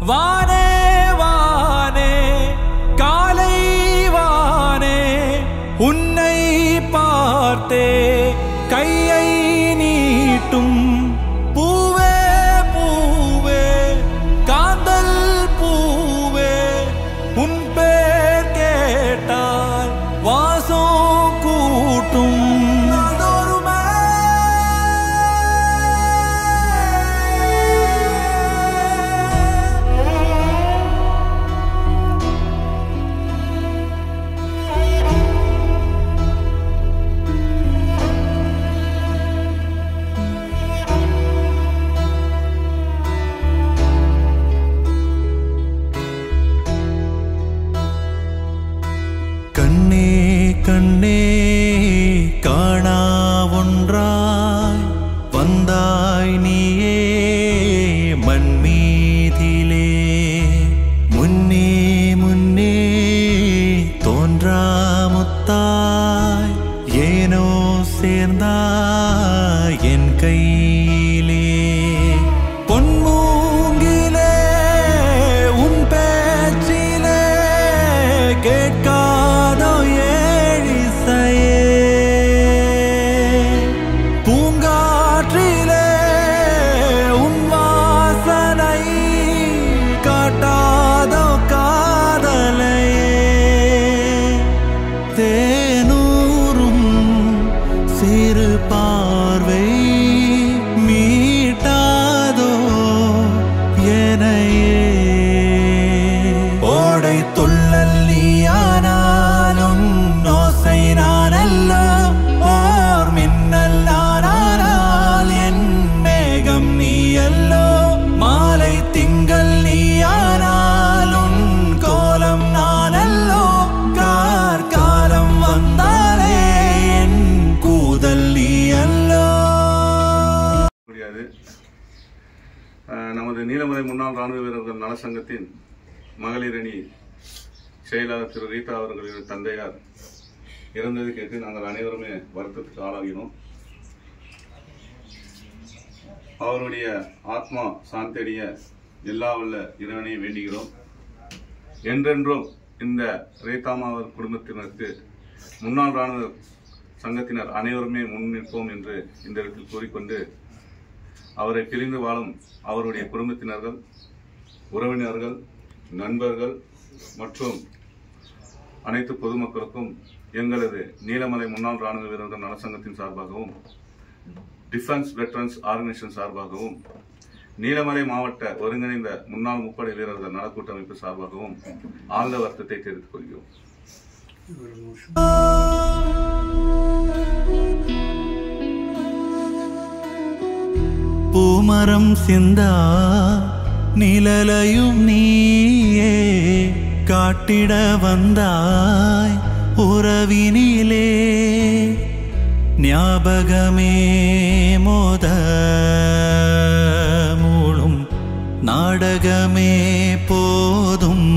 வானே வானே காலை வானே உன்னை பார்த்தே கையை நீட்டும் பூவே பூவே காந்தல் பூவே உன் பேர் கேட்டால் வாசம் கூட்டும் கண்ணே கண்ணே காணா ஒன்றாய் வந்தாய் நீயே மண்மீதிலே முன்னே முன்னே தோன்றா முத்தாய் ஏனோ சேர்ந்தாய் என் கையிலே பொன்மூங்கிலே உன் பேச்சிலே கேட்கா பார்வை மீட்டாதோ எனையே ஓடை துள்ளல் நீயானாலும் நோசை நானல்ல ஓர் மின்னல் நானால் என் மேகம் நீயல்லோ மாலை திங்கள் நீயானாலும் கோலம் நானல்லோ கார்காலம் வந்தாலே என் கூதல் நமது நீலமலை முன்னாள் ராணுவ வீரர்கள் நலசங்கத்தின் மகளிர் அணி செயலாளர் திரு ரீதா அவர்களின் தந்தையார் இறந்தது கேட்டு நாங்கள் அனைவருமே வருத்தத்துக்கு ஆளாகினோம். அவருடைய ஆத்மா சாந்தடைய எல்லா வல்ல இறைவனை வேண்டுகிறோம். என்றென்றும் இந்த ரீதாமா அவர் குடும்பத்தினருக்கு முன்னாள் ராணுவ சங்கத்தினர் அனைவருமே முன்னிற்போம் என்று இந்த இடத்தில் கூறிக்கொண்டு அவரை பிரிந்து வாழும் அவருடைய குடும்பத்தினர்கள், உறவினர்கள், நண்பர்கள் மற்றும் அனைத்து பொதுமக்களுக்கும் எங்களது நீலமலை முன்னாள் ராணுவ வீரர்கள் நலசங்கத்தின் சார்பாகவும் டிஃபென்ஸ் வெட்டரன்ஸ் ஆர்கனைசேஷன் சார்பாகவும் நீலமலை மாவட்ட ஒருங்கிணைந்த முன்னாள் முப்படை வீரர்கள் நலக்கூட்டமைப்பு சார்பாகவும் ஆழ்ந்த வருத்தத்தை தெரிவித்துக் கொள்கிறோம். பூமரம் சிந்தா நிழலையும் நீயே காட்டிட வந்தாய் உறவினிலே ஞாபகமே மோத மூளும் நாடகமே போதும்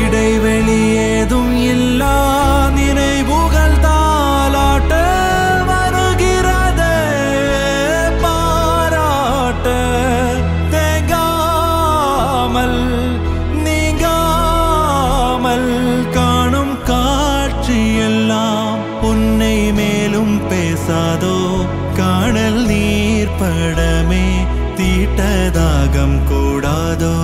இடைவெளி ஏதும் இல்லா நினைவுகள் தாலாட்ட காணும் காட்சியெல்லாம் உன்னை மேலும் பேசாதோ காணல் நீர் படமே தீட்டதாகம் கூடாதோ